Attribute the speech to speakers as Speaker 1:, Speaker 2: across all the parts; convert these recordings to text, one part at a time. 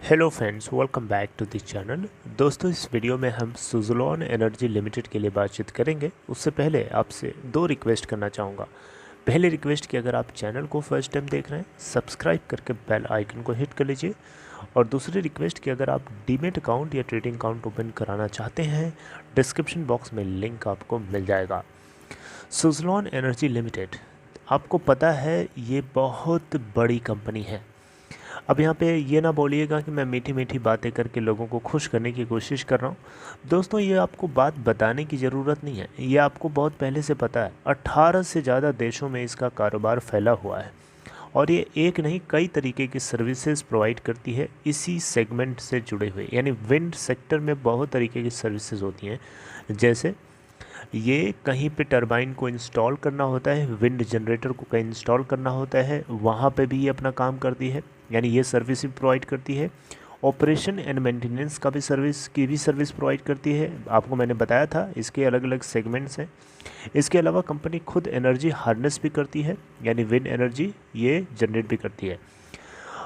Speaker 1: Hello friends, welcome back to this channel. दोस्तों, इस video में हम सुज़लोन एनर्जी लिमिटेड के लिए बातचीत करेंगे। उससे पहले आपसे दो रिक्वेस्ट करना चाहूँगा। पहली रिक्वेस्ट कि अगर आप चैनल को फर्स्ट टाइम देख रहे हैं, सब्सक्राइब करके बेल आइकन को हिट कर लीजिए। और दूसरी रिक्वेस्ट कि अगर आप डीमेट अकाउंट या ट्रेडिंग अकाउंट ओपन कराना चाहते हैं, डिस्क्रिप्शन बॉक्स में लिंक आपको मिल जाएगा। सुज़लोन एनर्जी लिमिटेड, आपको पता है ये बहुत बड़ी कंपनी है। अब यहाँ पे ये ना बोलिएगा कि मैं मीठी मीठी बातें करके लोगों को खुश करने की कोशिश कर रहा हूँ। दोस्तों, ये आपको बात बताने की ज़रूरत नहीं है, ये आपको बहुत पहले से पता है। 18 से ज़्यादा देशों में इसका कारोबार फैला हुआ है और ये एक नहीं कई तरीके की सर्विसेज प्रोवाइड करती है इसी सेगमेंट से जुड़े हुए। यानी विंड सेक्टर में बहुत तरीके की सर्विसेज होती हैं। जैसे ये कहीं पे टरबाइन को इंस्टॉल करना होता है, विंड जनरेटर को कहीं इंस्टॉल करना होता है, वहाँ पे भी ये अपना काम करती है, यानी ये सर्विस भी प्रोवाइड करती है। ऑपरेशन एंड मेंटेनेंस का भी सर्विस प्रोवाइड करती है। आपको मैंने बताया था इसके अलग अलग सेगमेंट्स हैं। इसके अलावा कंपनी खुद एनर्जी हार्नेस भी करती है, यानी विंड एनर्जी ये जनरेट भी करती है।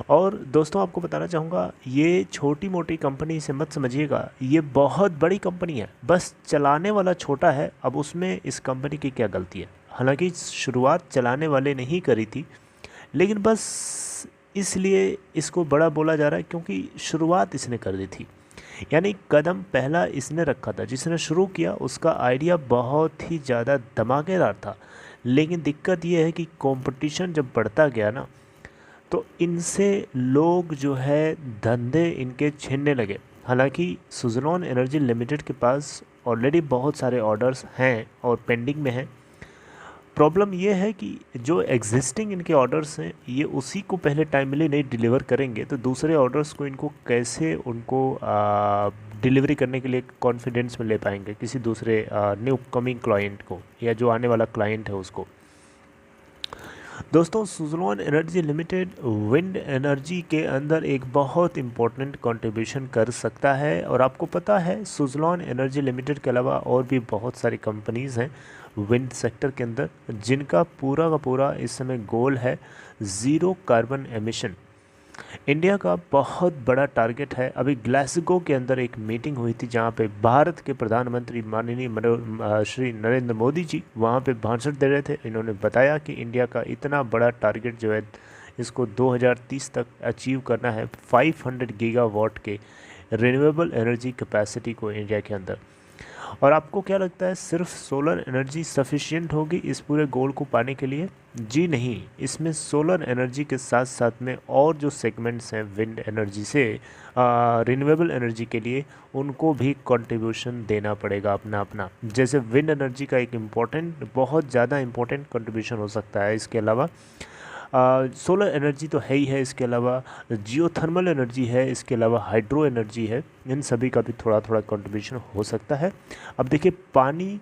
Speaker 1: और दोस्तों, आपको बताना चाहूँगा, ये छोटी मोटी कंपनी से मत समझिएगा, ये बहुत बड़ी कंपनी है। बस चलाने वाला छोटा है। अब उसमें इस कंपनी की क्या गलती है? हालांकि शुरुआत चलाने वाले ने ही करी थी, लेकिन बस इसलिए इसको बड़ा बोला जा रहा है क्योंकि शुरुआत इसने कर दी थी। यानी कदम पहला इसने रखा था। जिसने शुरू किया उसका आइडिया बहुत ही ज़्यादा धमाकेदार था, लेकिन दिक्कत ये है कि कंपटीशन जब बढ़ता गया ना, तो इनसे लोग जो है धंधे इनके छीनने लगे। हालांकि सुज़लोन एनर्जी लिमिटेड के पास ऑलरेडी बहुत सारे ऑर्डर्स हैं और पेंडिंग में हैं। प्रॉब्लम ये है कि जो एग्जिस्टिंग इनके ऑर्डर्स हैं, ये उसी को पहले टाइमली नहीं डिलीवर करेंगे तो दूसरे ऑर्डर्स को इनको कैसे उनको डिलीवरी करने के लिए कॉन्फिडेंस में ले पाएंगे किसी दूसरे न्यू कमिंग क्लाइंट को, या जो आने वाला क्लाइंट है उसको। दोस्तों, Suzlon energy limited wind energy के अंदर एक बहुत इम्पोर्टेंट कंट्रीब्यूशन कर सकता है। और आपको पता है सुज़लोन एनर्जी लिमिटेड के अलावा और भी बहुत सारी कंपनीज़ हैं विंड सेक्टर के अंदर, जिनका पूरा का पूरा इस समय गोल है ज़ीरो कार्बन एमिशन। इंडिया का बहुत बड़ा टारगेट है। अभी ग्लासगो के अंदर एक मीटिंग हुई थी जहाँ पे भारत के प्रधानमंत्री माननीय श्री नरेंद्र मोदी जी वहाँ पे भाषण दे रहे थे। इन्होंने बताया कि इंडिया का इतना बड़ा टारगेट जो है, इसको 2030 तक अचीव करना है 500 गीगावाट के रिन्यूएबल एनर्जी कैपेसिटी को इंडिया के अंदर। और आपको क्या लगता है, सिर्फ सोलर एनर्जी सफिशिएंट होगी इस पूरे गोल को पाने के लिए? जी नहीं, इसमें सोलर एनर्जी के साथ साथ में और जो सेगमेंट्स हैं विंड एनर्जी से रिन्यूएबल एनर्जी के लिए, उनको भी कंट्रीब्यूशन देना पड़ेगा अपना अपना। जैसे विंड एनर्जी का एक इम्पोर्टेंट, बहुत ज़्यादा इम्पोर्टेंट कंट्रीब्यूशन हो सकता है। इसके अलावा सोलर एनर्जी तो है ही है, इसके अलावा जियोथर्मल एनर्जी है, इसके अलावा हाइड्रो एनर्जी है। इन सभी का भी थोड़ा थोड़ा कंट्रीब्यूशन हो सकता है। अब देखिए, पानी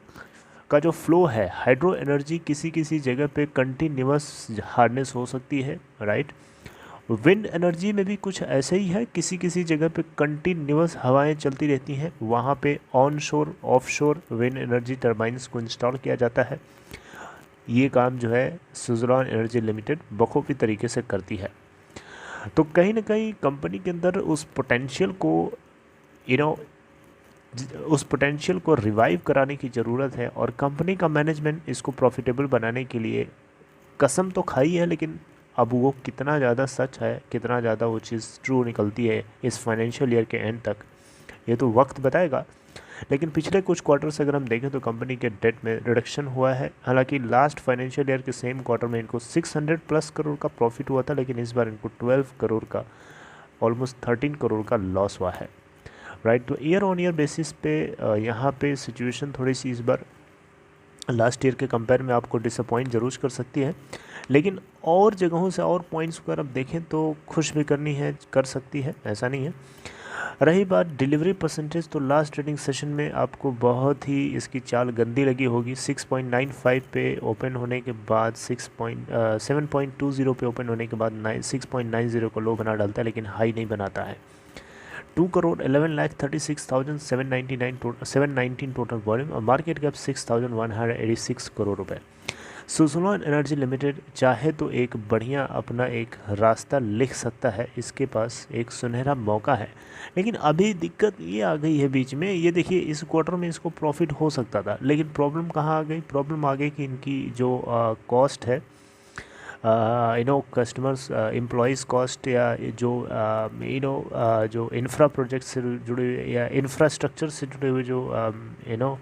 Speaker 1: का जो फ्लो है, हाइड्रो एनर्जी किसी किसी जगह पे कंटिन्यूअस हार्नेस हो सकती है, राइट। विंड एनर्जी में भी कुछ ऐसे ही है, किसी किसी जगह पे कंटिन्यूअस हवाएं चलती रहती हैं, वहाँ पे ऑन शोर ऑफ शोर विंड एनर्जी टर्बाइंस को इंस्टॉल किया जाता है। ये काम जो है सुज़लोन एनर्जी लिमिटेड बखूबी तरीके से करती है। तो कहीं ना कहीं कंपनी के अंदर उस पोटेंशियल को उस पोटेंशियल को रिवाइव कराने की ज़रूरत है। और कंपनी का मैनेजमेंट इसको प्रॉफिटेबल बनाने के लिए कसम तो खाई है, लेकिन अब वो कितना ज़्यादा सच है, कितना ज़्यादा वो चीज़ ट्रू निकलती है इस फाइनेंशियल ईयर के एंड तक, ये तो वक्त बताएगा। लेकिन पिछले कुछ क्वार्टर से अगर हम देखें तो कंपनी के डेट में रिडक्शन हुआ है। हालांकि लास्ट फाइनेंशियल ईयर के सेम क्वार्टर में इनको 600+ करोड़ का प्रॉफिट हुआ था, लेकिन इस बार इनको 12 करोड़ का, ऑलमोस्ट 13 करोड़ का लॉस हुआ है, राइट। तो ईयर ऑन ईयर बेसिस पे यहाँ पे सिचुएशन थोड़ी सी इस बार लास्ट ईयर के कंपेयर में आपको डिसअपॉइंट जरूर कर सकती है, लेकिन और जगहों से और पॉइंट्स को अगर आप देखें तो खुश भी करनी है, कर सकती है, ऐसा नहीं है। रही बात डिलीवरी परसेंटेज, तो लास्ट ट्रेडिंग सेशन में आपको बहुत ही इसकी चाल गंदी लगी होगी। 6.95 पे ओपन होने के बाद 7.20 पे ओपन होने के बाद 6.90 को लो बना डालता है, लेकिन हाई नहीं बनाता है। 2,11,36,719 टोटल वॉल्यूम और मार्केट कैप 6,186 करोड़ रुपए। सुज़लोन एनर्जी लिमिटेड चाहे तो एक बढ़िया अपना एक रास्ता लिख सकता है, इसके पास एक सुनहरा मौका है। लेकिन अभी दिक्कत ये आ गई है बीच में, ये देखिए इस क्वार्टर में इसको प्रॉफिट हो सकता था, लेकिन प्रॉब्लम कहाँ आ गई? प्रॉब्लम आ गई कि इनकी जो कॉस्ट है, कस्टमर्स एम्प्लॉयज़ कॉस्ट, या जो जो इंफ्रा प्रोजेक्ट से जुड़े हुए या इंफ्रास्ट्रक्चर से जुड़े हुए जो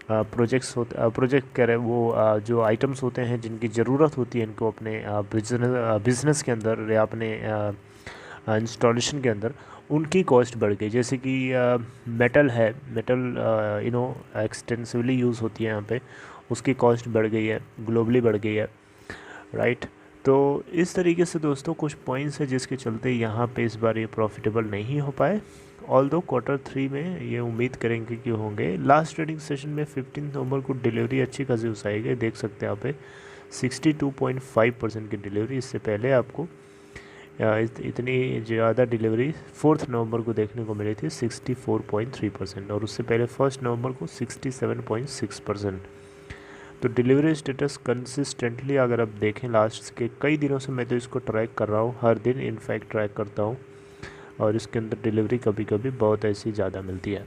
Speaker 1: प्रोजेक्ट्स होते प्रोजेक्ट कह रहे हैं वो जो आइटम्स होते हैं जिनकी ज़रूरत होती है इनको अपने बिजनेस के अंदर या अपने इंस्टॉलेशन के अंदर, उनकी कॉस्ट बढ़ गई। जैसे कि मेटल है, मेटल एक्सटेंसिवली यूज़ होती है यहाँ पे, उसकी कॉस्ट बढ़ गई है, ग्लोबली बढ़ गई है, राइट। तो इस तरीके से दोस्तों कुछ पॉइंट्स है जिसके चलते यहाँ पे इस बार ये प्रॉफिटेबल नहीं हो पाए। ऑल्दो क्वार्टर 3 में ये उम्मीद करेंगे कि होंगे। लास्ट ट्रेडिंग सेशन में 15 नवंबर को डिलीवरी अच्छी खासी उठाई गई, देख सकते हैं यहाँ पे 62.5% की डिलीवरी। इससे पहले आपको इतनी ज़्यादा डिलीवरी 4 नवंबर को देखने को मिली थी 64.3%, और उससे पहले 1 नवंबर को 67.6%। तो डिलीवरी स्टेटस कंसिस्टेंटली अगर आप देखें लास्ट के कई दिनों से मैं तो इसको ट्रैक कर रहा हूँ, हर दिन इनफैक्ट ट्रैक करता हूँ, और इसके अंदर डिलीवरी कभी कभी बहुत ऐसी ज़्यादा मिलती है।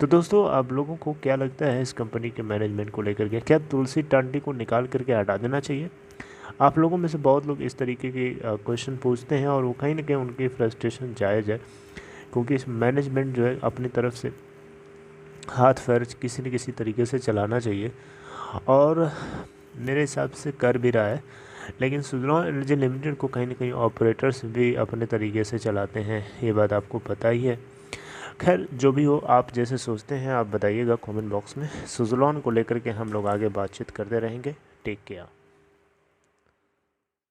Speaker 1: तो दोस्तों आप लोगों को क्या लगता है इस कंपनी के मैनेजमेंट को लेकर के? क्या तुलसी टांडी को निकाल करके हटा देना चाहिए? आप लोगों में से बहुत लोग इस तरीके के क्वेश्चन पूछते हैं, और वो कहीं ना कहीं उनकी फ्रस्ट्रेशन जायज़ है, क्योंकि इस मैनेजमेंट जो है अपनी तरफ से हाथ पैर किसी न किसी तरीके से चलाना चाहिए, और मेरे हिसाब से कर भी रहा है। लेकिन सुज़लोन एनर्जी लिमिटेड को कहीं ना कहीं ऑपरेटर्स भी अपने तरीके से चलाते हैं, ये बात आपको पता ही है। खैर जो भी हो, आप जैसे सोचते हैं आप बताइएगा कमेंट बॉक्स में। सुज़लोन को लेकर के हम लोग आगे बातचीत करते रहेंगे। Take care.